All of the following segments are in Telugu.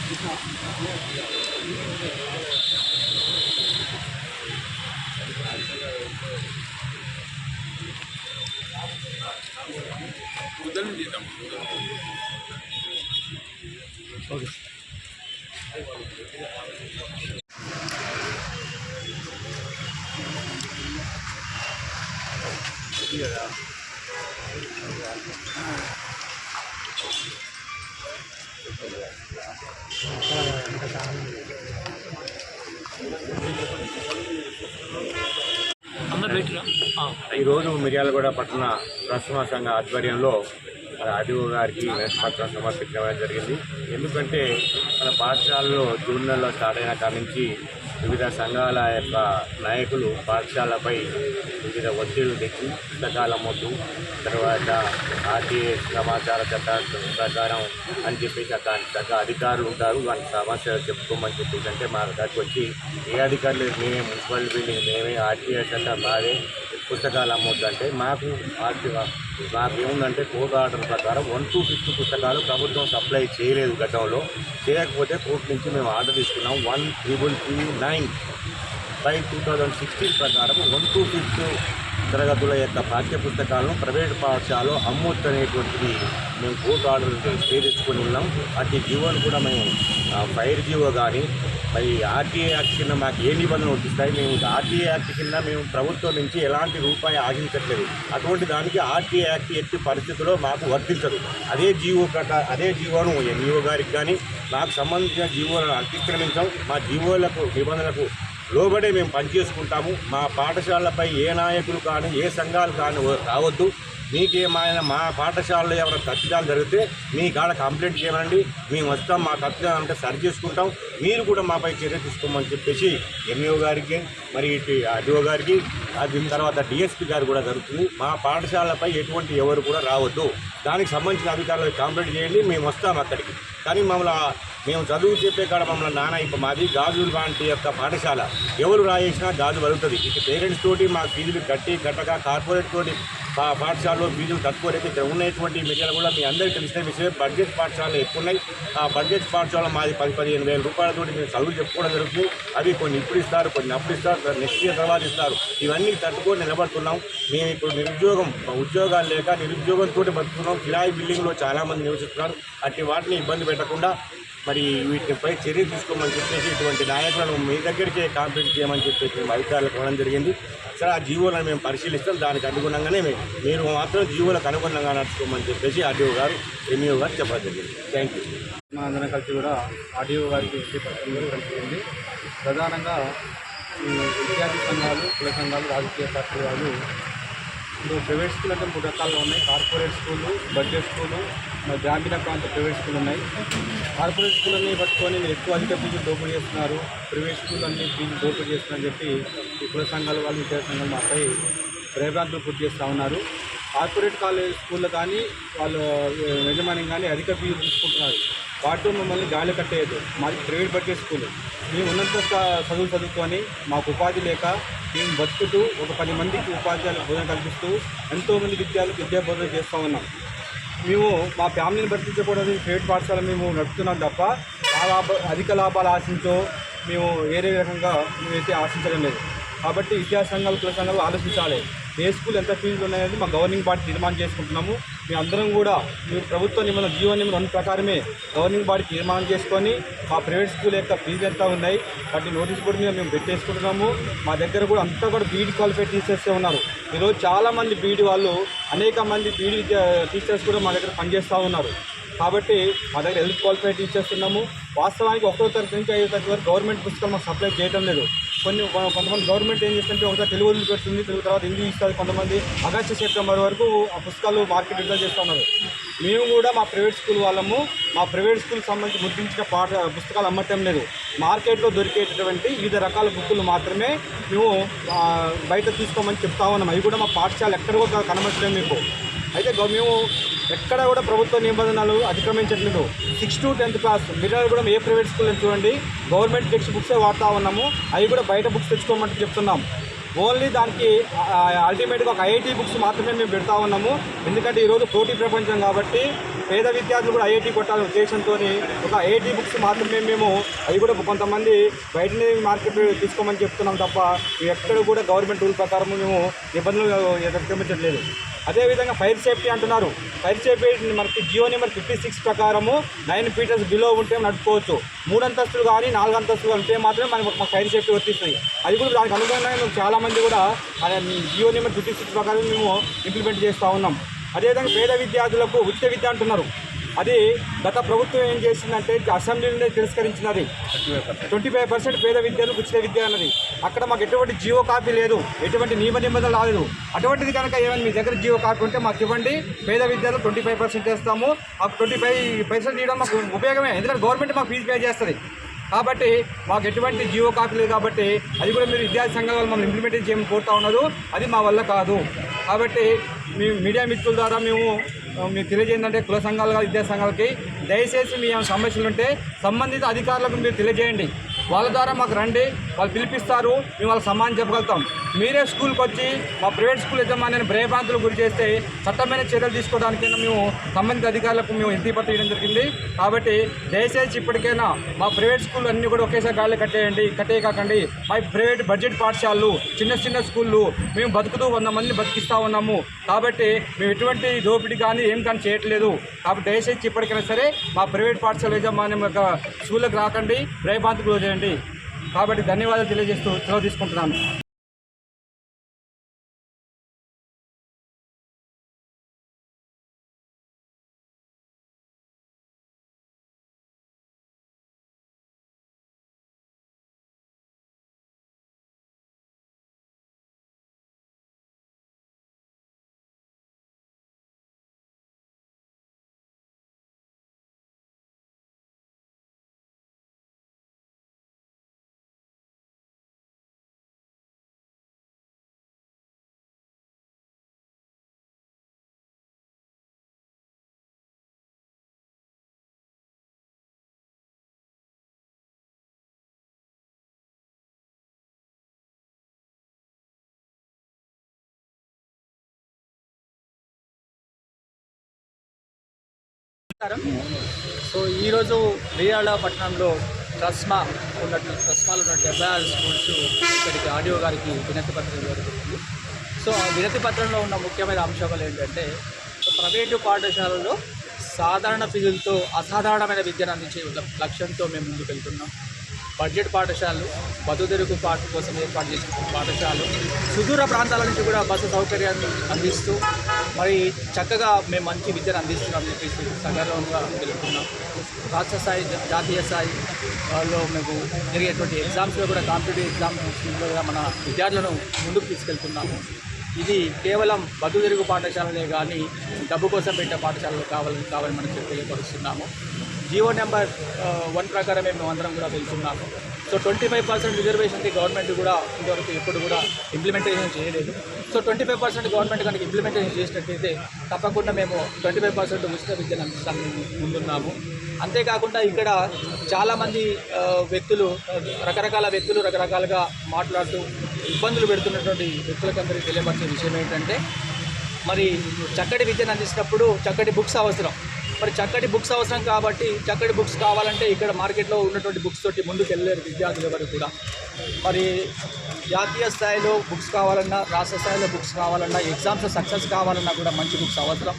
ఓకే. ఈరోజు మిర్యాలగూడ పట్టణ ప్రస్తుత సంఘ ఆధ్వర్యంలో ఆర్డీఓ గారికి పత్రం సమర్పించడం జరిగింది. ఎందుకంటే మన పాఠశాలలో జూన్ నెలలో స్టార్ట్ అయిన కాడి నుంచి వివిధ సంఘాల యొక్క నాయకులు పాఠశాలపై వివిధ ఒత్తిళ్లు తెచ్చి పుస్తకాల మొద్దు, తర్వాత ఆర్టీఏ సమాచార చట్టం ప్రకారం అని చెప్పేసి తగ్గ అధికారులు ఉంటారు, వాళ్ళ సమస్యలు చెప్పుకోమని చెప్పేసి అంటే మా దగ్గరికి వచ్చి ఏ అధికారులు మేమే మున్సిపల్ బిల్డింగ్ మేమే ఆర్టీఏ చట్టం మాదే పుస్తకాలు అమ్మొద్దు అంటే మాకు ఏముందంటే కోర్టు ఆర్డర్ ప్రకారం 1-50 పుస్తకాలు ప్రభుత్వం సప్లై చేయలేదు గతంలో. చేయకపోతే కోర్టు నుంచి మేము ఆర్డర్ తీసుకున్నాం 1339/2016 ప్రకారం 1-5 తరగతుల యొక్క పాఠ్య పుస్తకాలను ప్రైవేట్ పాఠశాలలో అమ్మొద్దు అనేటువంటిది మేము కోర్టు ఆర్డర్ స్టే తెచ్చుకొని ఉన్నాం. అట్టి జీవోను కూడా మేము ఫైర్ జీవో కానీ మరి ఆర్టీఏ యాక్ట్ కింద మాకు ఏ నిబంధనలు వర్తిస్తాయి, మేము ఆర్టీఏ యాక్ట్ కింద మేము ప్రభుత్వం నుంచి ఎలాంటి రూపాయి ఆశించట్లేదు. అటువంటి దానికి ఆర్టీఏ యాక్ట్ ఎట్టి పరిస్థితుల్లో మాకు వర్తించదు. అదే జీవోను ఎంఈఓ గారికి కానీ మాకు సంబంధించిన జీవోలను అతిక్రమించాం. మా జీవోలకు నిబంధనలకు లోబడే మేము పనిచేసుకుంటాము. మా పాఠశాలపై ఏ నాయకులు కానీ ఏ సంఘాలు కానీ రావద్దు. మీకేమైనా మా పాఠశాలలో ఏమైనా తప్పిదాలు జరిగితే మీ కాడ కంప్లైంట్ చేయమండి, మేము వస్తాం, మా తప్పిదాలు అంటే సరి చేసుకుంటాం, మీరు కూడా మాపై చర్య తీసుకోమని చెప్పేసి ఎంఈఓ గారికి మరి ఇటు ఆర్డీఓ గారికి దీని తర్వాత డిఎస్పీ గారు కూడా జరుగుతుంది. మా పాఠశాలపై ఎటువంటి ఎవరు కూడా రావద్దు, దానికి సంబంధించిన అధికారులకు కంప్లైంట్ చేయండి, మేము వస్తాం అక్కడికి. కానీ మేము చదువు చెప్పే కాడ మమ్మల్ని ఇప్పుడు మాది గాజు లాంటి యొక్క పాఠశాల, ఎవరు రాయేసినా గాజు వదులుతుంది. ఇక పేరెంట్స్ తోటి మా ఫీజులు కట్టక కార్పొరేట్ తోటి పాఠశాలలో ఫీజులు తక్కువైతే ఇక్కడ ఉన్నటువంటి మిర్యాల కూడా మీ అందరికీ తెలిసిన విషయం. బడ్జెట్ పాఠశాలలు ఎక్కువ ఉన్నాయి. ఆ బడ్జెట్ పాఠశాల మాది 10-15 వేల రూపాయలతో మేము చదువులు చెప్పుకోవడం జరుగుతుంది. అవి కొన్ని ఇప్పుడు ఇస్తారు, కొన్ని అప్పుడు ఇస్తారు, నెక్స్ట్ ఇయర్ తర్వాత ఇస్తారు. ఇవన్నీ తట్టుకొని నిలబడుతున్నాం. మేము ఇప్పుడు ఉద్యోగాలు లేక నిరుద్యోగంతో బతుకుతున్నాం. కిరాయి బిల్డింగ్లో చాలామంది నివసిస్తున్నారు. అట్టి వాటిని ఇబ్బంది పెట్టకుండా మరి వీటిపై చర్య తీసుకోమని చెప్పేసి ఇటువంటి నాయకులను మీ దగ్గరికే కంప్లైంట్ చేయమని చెప్పేసి మేము అధికారులకు ఇవ్వడం జరిగింది. సరే, ఆ జీవోలను మేము పరిశీలిస్తాం, దానికి అనుగుణంగానే మీరు మాత్రం జీవోలకు అనుగుణంగా నడుచుకోమని చెప్పేసి ఆర్డీఓ గారు ఎంఈఓ గారు చెప్పడం జరిగింది. Thank you. మా అందరం కలిసి కూడా ఆర్డీఓ గారికి కలిసింది. ప్రధానంగా విద్యార్థి సంఘాలు, కుల సంఘాలు, రాజకీయ పార్టీ వాళ్ళు ఇప్పుడు ప్రైవేట్ స్కూల్ అంటే 3 రకాల్లో ఉన్నాయి. కార్పొరేట్ స్కూలు, బడ్జెట్ స్కూలు, గ్రామీణ ప్రాంత ప్రైవేట్ స్కూల్ ఉన్నాయి. కార్పొరేట్ స్కూళ్ళని పట్టుకొని మీరు ఎక్కువ అధిక ఫీజులు దోపిడీ చేస్తున్నారు, ప్రైవేట్ స్కూల్ అన్ని ఫీజులు దోపిడీ చేస్తున్నారని చెప్పి ఈ కుల సంఘాల వాళ్ళు, విద్యార్థి సంఘాలు మాపై భయభ్రాంతులు పూర్తి చేస్తూ ఉన్నారు. కార్పొరేట్ స్కూళ్ళు కానీ వాళ్ళు యజమాని కానీ అధిక ఫీజులు తీసుకుంటున్నారు. వాటితో మమ్మల్ని గాలి కట్టేయద్దు. మాది ప్రైవేట్ బడ్జెట్ స్కూల్. మేము ఉన్నంత చదువులు చదువుకొని మాకు ఉపాధి లేక మేము బతుకుతూ ఒక 10 మందికి ఉపాధ్యాయులకు బోధన కల్పిస్తూ ఎంతోమంది విద్యార్థులకు విద్యా బోధన చేస్తూ ఉన్నాం. మేము మా ఫ్యామిలీని బతికించకూడదు ప్రైవేట్ పాఠశాల మేము నడుపుతున్నాం తప్ప అధిక లాభాలు ఆశించో మేము వేరే రకంగా మేమైతే ఆశించడం లేదు. కాబట్టి విద్యా సంఘాలు, కుల సంఘాలు ఆలోచించాలి. ఏ స్కూల్ ఎంత ఫీజులు ఉన్నాయని మా గవర్నింగ్ బాడీ తీర్మానం చేసుకుంటున్నాము. మీ అందరం కూడా మీరు ప్రభుత్వ నిబంధన జీవో నిబంధన ప్రకారమే గవర్నింగ్ బాడీ తీర్మానం చేసుకొని మా ప్రైవేట్ స్కూల్ యొక్క ఫీజు ఎంత ఉన్నాయి వాటి నోటీస్ బోర్డు మీద మేము పెట్టేసుకుంటున్నాము. మా దగ్గర కూడా అంతా కూడా బీఈడీ క్వాలిఫైడ్ టీచర్సే ఉన్నారు. ఈరోజు చాలామంది బీఈడీ వాళ్ళు, అనేక మంది బీఈడీ టీచర్స్ కూడా మా దగ్గర పనిచేస్తూ ఉన్నారు. కాబట్టి మా దగ్గర హెల్త్ క్వాలిఫైడ్ టీచర్స్ ఉన్నాము. వాస్తవానికి 1వ తరగతి నుంచి 5వ తరగతి వరకు గవర్నమెంట్ పుస్తకాలు మాకు సప్లై చేయడం లేదు. కొంతమంది గవర్నమెంట్ ఏం చేస్తుంటే ఒకసారి తెలుగు వదిలి పెడుతుంది, తెలుగు తర్వాత హిందీ ఇస్తుంది. కొంతమంది ఆగస్టు సెప్టెంబర్ వరకు ఆ పుస్తకాలు మార్కెట్ విడుదల చేస్తూ ఉన్నారు. మేము కూడా మా ప్రైవేట్ స్కూల్ వాళ్ళము మా ప్రైవేట్ స్కూల్కి సంబంధించి ముద్రించిన పుస్తకాలు అమ్మటం లేదు. మార్కెట్లో దొరికేటటువంటి వివిధ రకాల బుక్కులు మాత్రమే మేము బయట తీసుకోమని చెప్తా ఉన్నాం. అవి కూడా మా పాఠశాల ఎక్కడ కూడా కనబడలేదు మీకు. అయితే మేము ఎక్కడ కూడా ప్రభుత్వ నిబంధనలు అతిక్రమించట్లేదు. 6th to 10th class Miryalaguda కూడా ఏ ప్రైవేట్ స్కూల్ చూడండి, గవర్నమెంట్ టెక్స్ట్ బుక్సే వాడుతూ ఉన్నాము. అవి కూడా బయట బుక్స్ తెచ్చుకోమంటే చెప్తున్నాం. ఓన్లీ దానికి అల్టిమేట్గా ఒక ఐఐటి బుక్స్ మాత్రమే మేము పెడతా ఉన్నాము. ఎందుకంటే ఈరోజు పోటీ ప్రపంచం కాబట్టి పేద విద్యార్థులు కూడా ఐఐటి కొట్టాలనే ఉద్దేశంతో ఒక ఐఐటి బుక్స్ మాత్రమే మేము, అవి కూడా కొంతమంది బయటనే మార్కెట్ తీసుకోమని చెప్తున్నాం తప్ప ఎక్కడ కూడా గవర్నమెంట్ రూల్ ప్రకారం మేము నిబంధనలు అతిక్రమించట్లేదు. అదేవిధంగా ఫైర్ సేఫ్టీ అంటున్నారు. ఫైర్ సేఫ్టీ మనకి జియో నెంబర్ 56 ప్రకారము 9 ఫీటర్స్ బిలో ఉంటే నడుపుకోవచ్చు. 3 అంతస్తులు కానీ 4 అంతస్తులు ఉంటే మాత్రమే మనకు ఫైర్ సేఫ్టీ వర్తిస్తుంది. అది కూడా దానికి అనుగుణంగా మేము చాలామంది కూడా జియో నెంబర్ 56 ప్రకారం మేము ఇంప్లిమెంట్ చేస్తూ ఉన్నాం. అదేవిధంగా పేద విద్యార్థులకు ఉచిత విద్య అంటున్నారు. అది గత ప్రభుత్వం ఏం చేసిందంటే అసెంబ్లీలోనే తిరస్కరించినది. 25% పేద విద్యార్థులకు ఉచిత విద్య అన్నది. అక్కడ మాకు ఎటువంటి జియో కాపీ లేదు, ఎటువంటి నియమ నిబంధనలు రాలేదు. అటువంటిది కనుక ఏమైనా మీ దగ్గర జియో కాపీ ఉంటే మాకు ఇవ్వండి. పేద విద్యార్థులు 25% వేస్తాము. మాకు 25% ఇవ్వడం మాకు ఉపయోగమే, ఎందుకంటే గవర్నమెంట్ మాకు ఫీజు పే చేస్తుంది. కాబట్టి మాకు ఎటువంటి జియో కాపీ లేదు. కాబట్టి అది కూడా మీరు విద్యార్థి సంఘాల వల్ల మమ్మల్ని ఇంప్లిమెంట్ చేయమని కోరుతా ఉన్నారు. అది మా వల్ల కాదు. కాబట్టి మీ మీడియా మిత్రుల ద్వారా మీకు తెలియజేయండి, కుల సంఘాలుగా విద్యా సంఘాలకి దయచేసి మీ సమస్యలు ఉంటే సంబంధిత అధికారులకు మీరు తెలియజేయండి. వాళ్ళ ద్వారా మాకు రండి, వాళ్ళు పిలిపిస్తారు, మేము వాళ్ళకి సమాధానం చెప్పగలుగుతాం. మీరే స్కూల్కి వచ్చి మా ప్రైవేట్ స్కూల్ యజమాని భయభ్రాంతులకు గురి చేస్తే చట్టమైన చర్యలు తీసుకోవడానికైనా మేము సంబంధిత అధికారులకు మేము ఇంటిపత్రం ఇవ్వడం జరిగింది. కాబట్టి దయచేసి ఇప్పటికైనా మా ప్రైవేట్ స్కూల్ అన్నీ కూడా ఒకేసారి గాలి కట్టేయకండి. మా ప్రైవేట్ బడ్జెట్ పాఠశాలలు, చిన్న స్కూళ్ళు మేము బతుకుతూ 100 మందిని బతికిస్తూ ఉన్నాము. కాబట్టి మేము ఎటువంటి దోపిడీ కానీ ఏం కానీ చేయట్లేదు. కాబట్టి దయచేసి ఇప్పటికైనా సరే మా ప్రైవేట్ పాఠశాల యజమాన్యం యొక్క స్కూళ్ళకి రాకండి, భయభ్రాంతికి గురి చేయండి. కాబట్టి ధన్యవాదాలు తెలియజేస్తూ సెలవు తీసుకుంటున్నాను. సో ఈరోజు మిర్యాల పట్టణంలో ట్రస్మాలో ఉన్న 76 స్కూల్స్ ఇక్కడికి ఆడియో గారికి వినతి పత్రం జరుగుతుంది. సో ఆ వినతి పత్రంలో ఉన్న ముఖ్యమైన అంశాలు ఏంటంటే, ప్రైవేటు పాఠశాలలో సాధారణ ఫీజులతో అసాధారణమైన విద్యను అందించే లక్ష్యంతో మేము ముందుకు వెళ్తున్నాం. బడ్జెట్ పాఠశాలలు, బతుదెరుగు పాఠ కోసం ఏర్పాటు చేసిన పాఠశాలలు, సుదూర ప్రాంతాల నుంచి కూడా బస్సు సౌకర్యాన్ని అందిస్తూ మరి చక్కగా మేము మంచి విద్యను అందిస్తున్నామని చెప్పేసి సగర్వంగా తెలుపుతున్నాం. రాష్ట్ర స్థాయి, జాతీయ స్థాయిలో మేము జరిగేటువంటి ఎగ్జామ్స్లో కూడా, కాంపిటేటివ్ ఎగ్జామ్స్లో కూడా మన విద్యార్థులను ముందుకు తీసుకెళ్తున్నాము. ఇది కేవలం బతుదెరుగు పాఠశాలలే కానీ డబ్బు కోసం పెట్టే పాఠశాలలు కావాలని మనం తెలియపరుస్తున్నాము. జియో నెంబర్ 1 ప్రకారమే మేము అందరం కూడా వెళ్తున్నాము. సో 25% రిజర్వేషన్కి గవర్నమెంట్ కూడా ఇంతవరకు ఎప్పుడు కూడా ఇంప్లిమెంటేషన్ చేయలేదు. సో 25% గవర్నమెంట్ కనుక ఇంప్లిమెంటేషన్ చేసినట్లయితే తప్పకుండా మేము 25% ఉచిత విద్యను అందిస్తామని ముందున్నాము. అంతేకాకుండా ఇక్కడ చాలామంది రకరకాలుగా మాట్లాడుతూ ఇబ్బందులు పెడుతున్నటువంటి వ్యక్తులకందరికీ తెలియపరిచే విషయం ఏంటంటే, మరి చక్కటి విద్యను అందించినప్పుడు చక్కటి బుక్స్ అవసరం. మరి చక్కటి బుక్స్ అవసరం కాబట్టి చక్కటి బుక్స్ కావాలంటే ఇక్కడ మార్కెట్లో ఉన్నటువంటి బుక్స్ తోటి ముందుకు వెళ్ళలేరు విద్యార్థులు ఎవరు కూడా. మరి జాతీయ స్థాయిలో బుక్స్ కావాలన్నా, రాష్ట్ర స్థాయిలో బుక్స్ కావాలన్నా, ఎగ్జామ్స్ సక్సెస్ కావాలన్నా కూడా మంచి బుక్స్ అవసరం.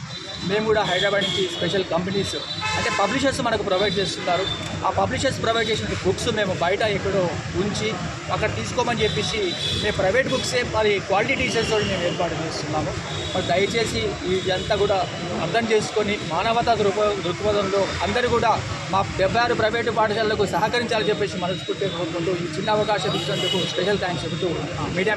మేము కూడా హైదరాబాద్ నుంచి స్పెషల్ కంపెనీస్ అంటే పబ్లిషర్స్ మనకు ప్రొవైడ్ చేస్తున్నారు. ఆ పబ్లిషర్స్ ప్రొవైడ్ చేసిన బుక్స్ మేము బయట ఎక్కడో ఉంచి అక్కడ తీసుకోమని చెప్పేసి మేము ప్రైవేట్ బుక్సే మరి క్వాలిటీ టీచర్స్ తోటి మేము ఏర్పాటు చేస్తున్నాము. మరి దయచేసి ఇదంతా కూడా అర్థం చేసుకొని మానవతా దృక్పథంలో అందరూ కూడా మా 76 ప్రైవేటు పాఠశాలలకు సహకరించాలని చెప్పేసి మనస్ఫూర్తిగా కోరుకుంటూ ఈ చిన్న అవకాశం ఇచ్చినందుకు స్పెషల్ థ్యాంక్స్ చెబుతూ మీడియా